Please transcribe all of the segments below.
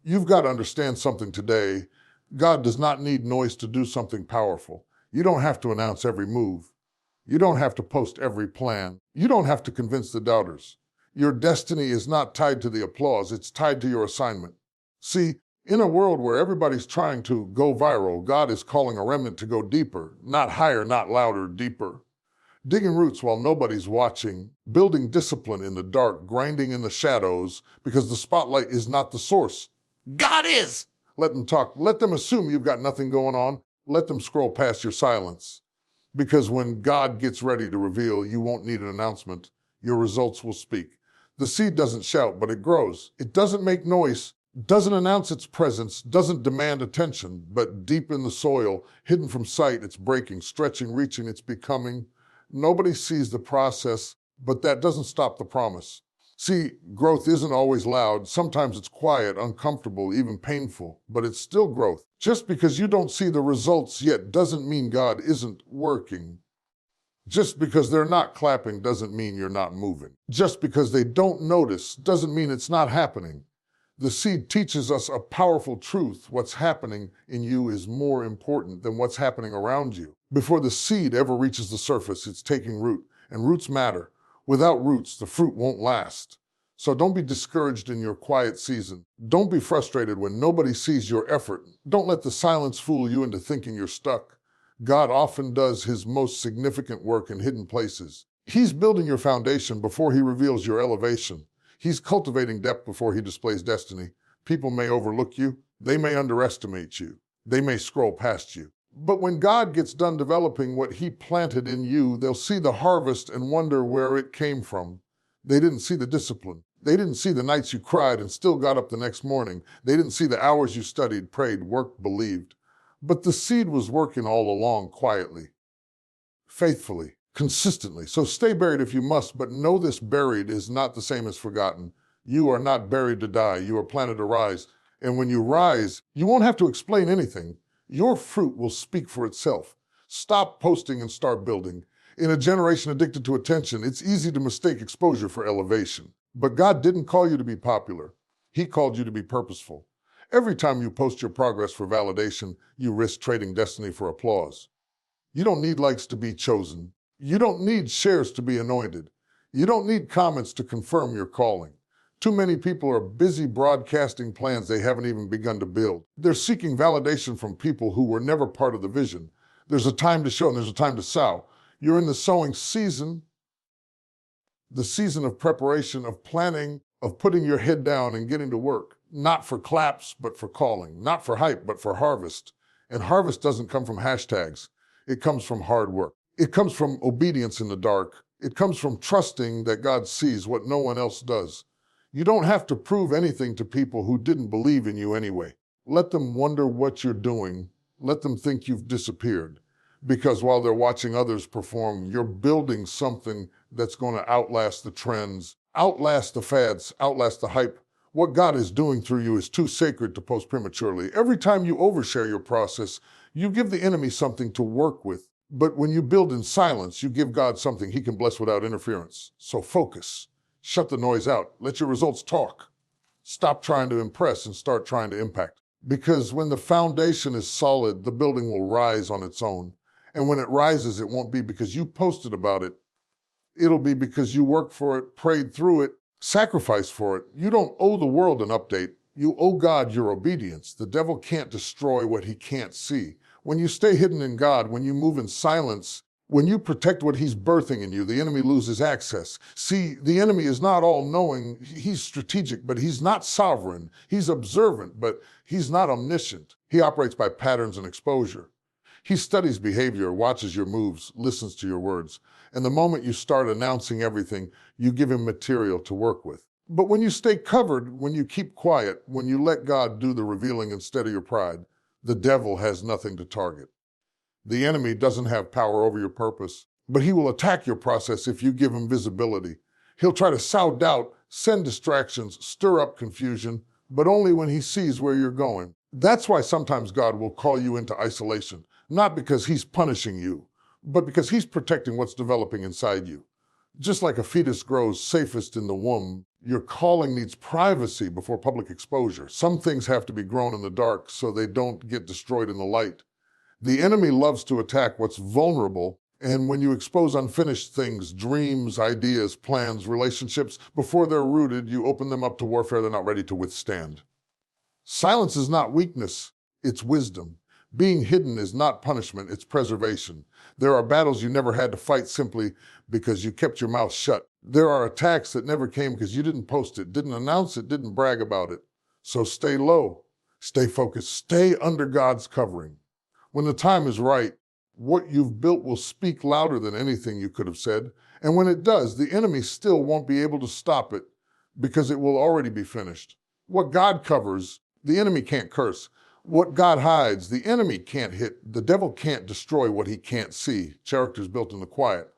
You've got to understand something today. God does not need noise to do something powerful. You don't have to announce every move. You don't have to post every plan. You don't have to convince the doubters. Your destiny is not tied to the applause, it's tied to your assignment. See, in a world where everybody's trying to go viral, God is calling a remnant to go deeper, not higher, not louder, deeper. Digging roots while nobody's watching, building discipline in the dark, grinding in the shadows, because the spotlight is not the source. God is! Let them talk. Let them assume you've got nothing going on. Let them scroll past your silence. Because when God gets ready to reveal, you won't need an announcement. Your results will speak. The seed doesn't shout, but it grows. It doesn't make noise, doesn't announce its presence, doesn't demand attention, but deep in the soil, hidden from sight, it's breaking, stretching, reaching, it's becoming. Nobody sees the process, but that doesn't stop the promise. See, growth isn't always loud. Sometimes it's quiet, uncomfortable, even painful, but it's still growth. Just because you don't see the results yet doesn't mean God isn't working. Just because they're not clapping doesn't mean you're not moving. Just because they don't notice doesn't mean it's not happening. The seed teaches us a powerful truth. What's happening in you is more important than what's happening around you. Before the seed ever reaches the surface, it's taking root, and roots matter. Without roots, the fruit won't last. So don't be discouraged in your quiet season. Don't be frustrated when nobody sees your effort. Don't let the silence fool you into thinking you're stuck. God often does his most significant work in hidden places. He's building your foundation before he reveals your elevation. He's cultivating depth before he displays destiny. People may overlook you. They may underestimate you. They may scroll past you. But when God gets done developing what he planted in you, they'll see the harvest and wonder where it came from. They didn't see the discipline. They didn't see the nights you cried and still got up the next morning. They didn't see the hours you studied, prayed, worked, believed. But the seed was working all along quietly, faithfully, consistently. So stay buried if you must, but know this: buried is not the same as forgotten. You are not buried to die. You are planted to rise. And when you rise, you won't have to explain anything. Your fruit will speak for itself. Stop posting and start building. In a generation addicted to attention, it's easy to mistake exposure for elevation. But God didn't call you to be popular. He called you to be purposeful. Every time you post your progress for validation, you risk trading destiny for applause. You don't need likes to be chosen. You don't need shares to be anointed. You don't need comments to confirm your calling. Too many people are busy broadcasting plans they haven't even begun to build. They're seeking validation from people who were never part of the vision. There's a time to show and there's a time to sow. You're in the sowing season, the season of preparation, of planning, of putting your head down and getting to work. Not for claps, but for calling. Not for hype, but for harvest. And harvest doesn't come from hashtags. It comes from hard work. It comes from obedience in the dark. It comes from trusting that God sees what no one else does. You don't have to prove anything to people who didn't believe in you anyway. Let them wonder what you're doing. Let them think you've disappeared. Because while they're watching others perform, you're building something that's going to outlast the trends, outlast the fads, outlast the hype. What God is doing through you is too sacred to post prematurely. Every time you overshare your process, you give the enemy something to work with. But when you build in silence, you give God something he can bless without interference. So focus. Shut the noise out. Let your results talk. Stop trying to impress and start trying to impact. Because when the foundation is solid, the building will rise on its own. And when it rises, it won't be because you posted about it. It'll be because you worked for it, prayed through it, sacrificed for it. You don't owe the world an update. You owe God your obedience. The devil can't destroy what he can't see. When you stay hidden in God, when you move in silence, when you protect what he's birthing in you, the enemy loses access. See, the enemy is not all-knowing. He's strategic, but he's not sovereign. He's observant, but he's not omniscient. He operates by patterns and exposure. He studies behavior, watches your moves, listens to your words. And the moment you start announcing everything, you give him material to work with. But when you stay covered, when you keep quiet, when you let God do the revealing instead of your pride, the devil has nothing to target. The enemy doesn't have power over your purpose, but he will attack your process if you give him visibility. He'll try to sow doubt, send distractions, stir up confusion, but only when he sees where you're going. That's why sometimes God will call you into isolation, not because he's punishing you, but because he's protecting what's developing inside you. Just like a fetus grows safest in the womb, Your calling needs privacy before public exposure. Some things have to be grown in the dark so they don't get destroyed in the light. The enemy loves to attack what's vulnerable, and when you expose unfinished things, dreams, ideas, plans, relationships, before they're rooted, you open them up to warfare they're not ready to withstand. Silence is not weakness, it's wisdom. Being hidden is not punishment, it's preservation. There are battles you never had to fight simply because you kept your mouth shut. There are attacks that never came because you didn't post it, didn't announce it, didn't brag about it. So stay low, stay focused, stay under God's covering. When the time is right, what you've built will speak louder than anything you could have said. And when it does, the enemy still won't be able to stop it because it will already be finished. What God covers, the enemy can't curse. What God hides, the enemy can't hit. The devil can't destroy what he can't see. Character's built in the quiet.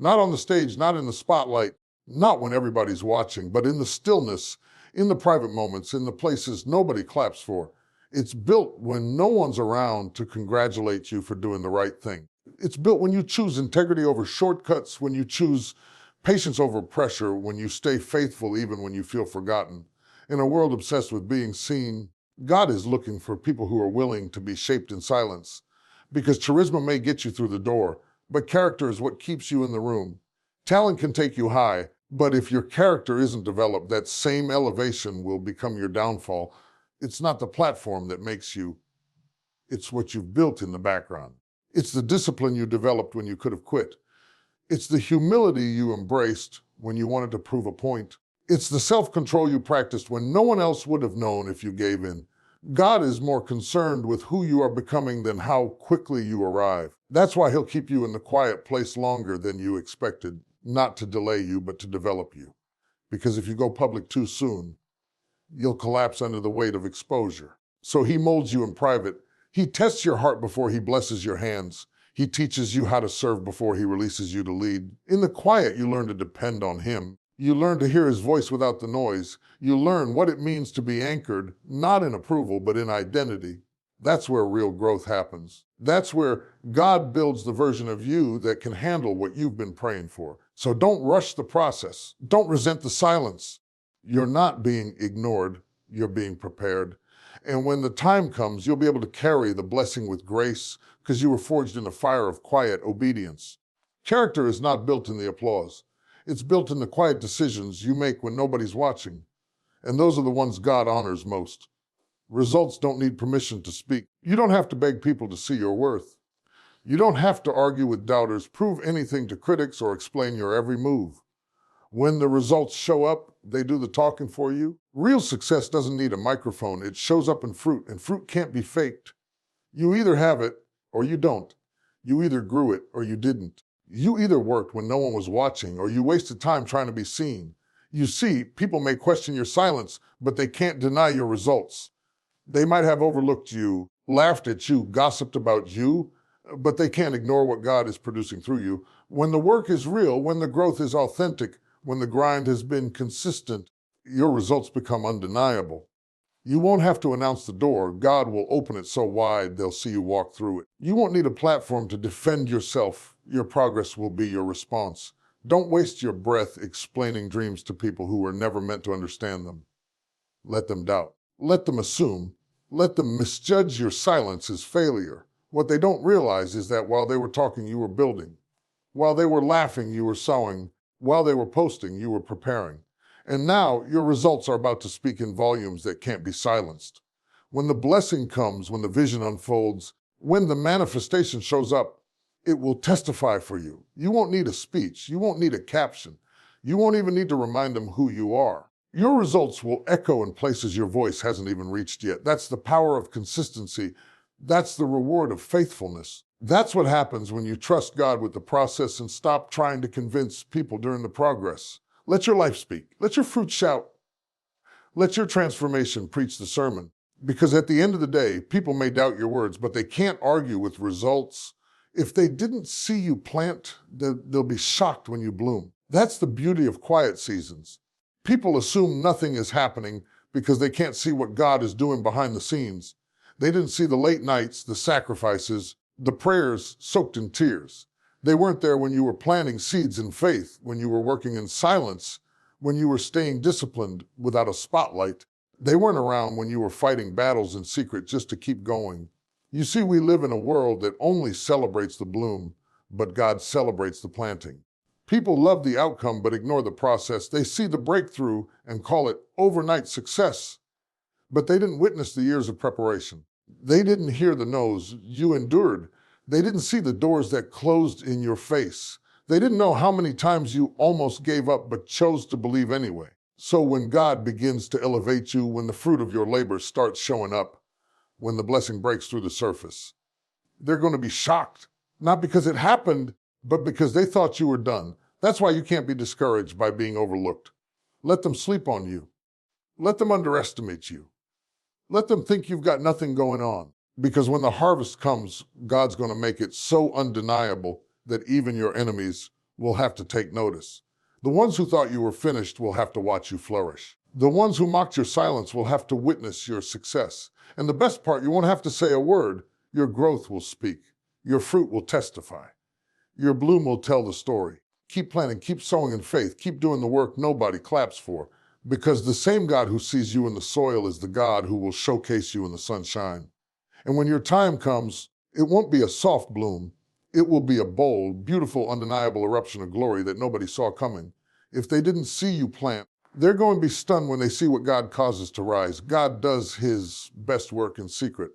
Not on the stage, not in the spotlight, not when everybody's watching, but in the stillness, in the private moments, in the places nobody claps for. It's built when no one's around to congratulate you for doing the right thing. It's built when you choose integrity over shortcuts, when you choose patience over pressure, when you stay faithful even when you feel forgotten. In a world obsessed with being seen, God is looking for people who are willing to be shaped in silence. Because charisma may get you through the door, but character is what keeps you in the room. Talent can take you high, but if your character isn't developed, that same elevation will become your downfall. It's not the platform that makes you, it's what you've built in the background. It's the discipline you developed when you could have quit. It's the humility you embraced when you wanted to prove a point. It's the self-control you practiced when no one else would have known if you gave in. God is more concerned with who you are becoming than how quickly you arrive. That's why he'll keep you in the quiet place longer than you expected, not to delay you, but to develop you. Because if you go public too soon, you'll collapse under the weight of exposure. So he molds you in private. He tests your heart before he blesses your hands. He teaches you how to serve before he releases you to lead. In the quiet, you learn to depend on him. You learn to hear his voice without the noise. You learn what it means to be anchored, not in approval, but in identity. That's where real growth happens. That's where God builds the version of you that can handle what you've been praying for. So don't rush the process. Don't resent the silence. You're not being ignored, you're being prepared. And when the time comes, you'll be able to carry the blessing with grace because you were forged in a fire of quiet obedience. Character is not built in the applause. It's built in the quiet decisions you make when nobody's watching. And those are the ones God honors most. Results don't need permission to speak. You don't have to beg people to see your worth. You don't have to argue with doubters, prove anything to critics, or explain your every move. When the results show up, they do the talking for you. Real success doesn't need a microphone. It shows up in fruit, and fruit can't be faked. You either have it or you don't. You either grew it or you didn't. You either worked when no one was watching or you wasted time trying to be seen. You see, people may question your silence, but they can't deny your results. They might have overlooked you, laughed at you, gossiped about you, but they can't ignore what God is producing through you. When the work is real, when the growth is authentic, when the grind has been consistent, your results become undeniable. You won't have to announce the door. God will open it so wide they'll see you walk through it. You won't need a platform to defend yourself. Your progress will be your response. Don't waste your breath explaining dreams to people who were never meant to understand them. Let them doubt. Let them assume. Let them misjudge your silence as failure. What they don't realize is that while they were talking, you were building. While they were laughing, you were sowing. While they were posting, you were preparing. And now your results are about to speak in volumes that can't be silenced. When the blessing comes, when the vision unfolds, when the manifestation shows up, it will testify for you. You won't need a speech. You won't need a caption. You won't even need to remind them who you are. Your results will echo in places your voice hasn't even reached yet. That's the power of consistency. That's the reward of faithfulness. That's what happens when you trust God with the process and stop trying to convince people during the progress. Let your life speak. Let your fruit shout. Let your transformation preach the sermon. Because at the end of the day, people may doubt your words, but they can't argue with results. If they didn't see you plant, they'll be shocked when you bloom. That's the beauty of quiet seasons. People assume nothing is happening because they can't see what God is doing behind the scenes. They didn't see the late nights, the sacrifices, the prayers soaked in tears. They weren't there when you were planting seeds in faith, when you were working in silence, when you were staying disciplined without a spotlight. They weren't around when you were fighting battles in secret just to keep going. You see, we live in a world that only celebrates the bloom, but God celebrates the planting. People love the outcome but ignore the process. They see the breakthrough and call it overnight success, but they didn't witness the years of preparation. They didn't hear the no's you endured. They didn't see the doors that closed in your face. They didn't know how many times you almost gave up but chose to believe anyway. So when God begins to elevate you, when the fruit of your labor starts showing up, when the blessing breaks through the surface, they're going to be shocked. Not because it happened, but because they thought you were done. That's why you can't be discouraged by being overlooked. Let them sleep on you. Let them underestimate you. Let them think you've got nothing going on. Because when the harvest comes, God's going to make it so undeniable that even your enemies will have to take notice. The ones who thought you were finished will have to watch you flourish. The ones who mocked your silence will have to witness your success. And the best part, you won't have to say a word. Your growth will speak. Your fruit will testify. Your bloom will tell the story. Keep planting, keep sowing in faith, keep doing the work nobody claps for. Because the same God who sees you in the soil is the God who will showcase you in the sunshine. And when your time comes, it won't be a soft bloom. It will be a bold, beautiful, undeniable eruption of glory that nobody saw coming. If they didn't see you plant, they're going to be stunned when they see what God causes to rise. God does his best work in secret.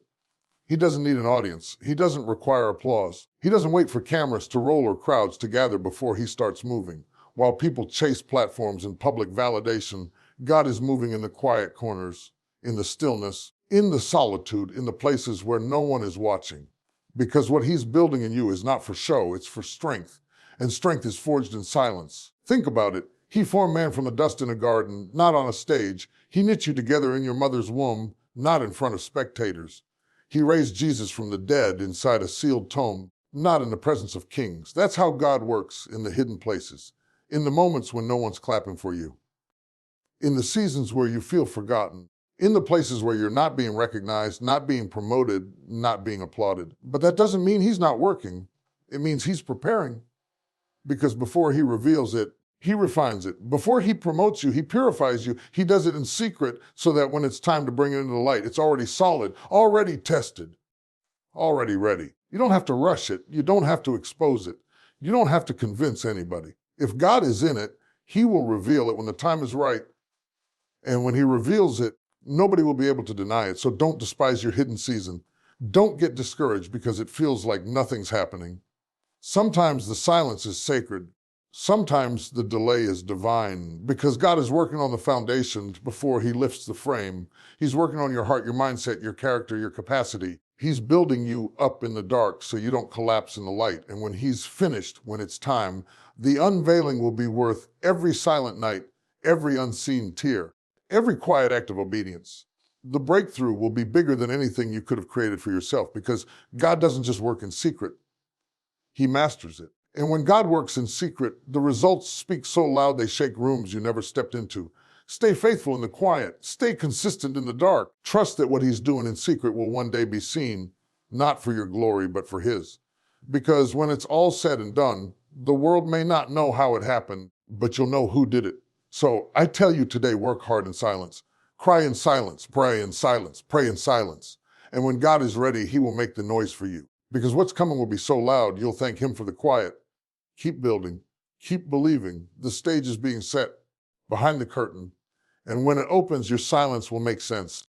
He doesn't need an audience. He doesn't require applause. He doesn't wait for cameras to roll or crowds to gather before he starts moving. While people chase platforms and public validation, God is moving in the quiet corners, in the stillness, in the solitude, in the places where no one is watching. Because what he's building in you is not for show, it's for strength. And strength is forged in silence. Think about it. He formed man from the dust in a garden, not on a stage. He knit you together in your mother's womb, not in front of spectators. He raised Jesus from the dead inside a sealed tomb, not in the presence of kings. That's how God works in the hidden places, in the moments when no one's clapping for you, in the seasons where you feel forgotten, in the places where you're not being recognized, not being promoted, not being applauded. But that doesn't mean he's not working. It means he's preparing, because before he reveals it, he refines it. Before he promotes you, he purifies you. He does it in secret so that when it's time to bring it into the light, it's already solid, already tested, already ready. You don't have to rush it. You don't have to expose it. You don't have to convince anybody. If God is in it, he will reveal it when the time is right. And when he reveals it, nobody will be able to deny it. So don't despise your hidden season. Don't get discouraged because it feels like nothing's happening. Sometimes the silence is sacred. Sometimes the delay is divine, because God is working on the foundations before he lifts the frame. He's working on your heart, your mindset, your character, your capacity. He's building you up in the dark so you don't collapse in the light. And when he's finished, when it's time, the unveiling will be worth every silent night, every unseen tear, every quiet act of obedience. The breakthrough will be bigger than anything you could have created for yourself, because God doesn't just work in secret. He masters it. And when God works in secret, the results speak so loud they shake rooms you never stepped into. Stay faithful in the quiet. Stay consistent in the dark. Trust that what he's doing in secret will one day be seen, not for your glory, but for his. Because when it's all said and done, the world may not know how it happened, but you'll know who did it. So I tell you today, work hard in silence. Cry in silence, pray in silence, pray in silence. And when God is ready, he will make the noise for you. Because what's coming will be so loud, you'll thank him for the quiet. Keep building, keep believing. The stage is being set behind the curtain. And when it opens, your silence will make sense.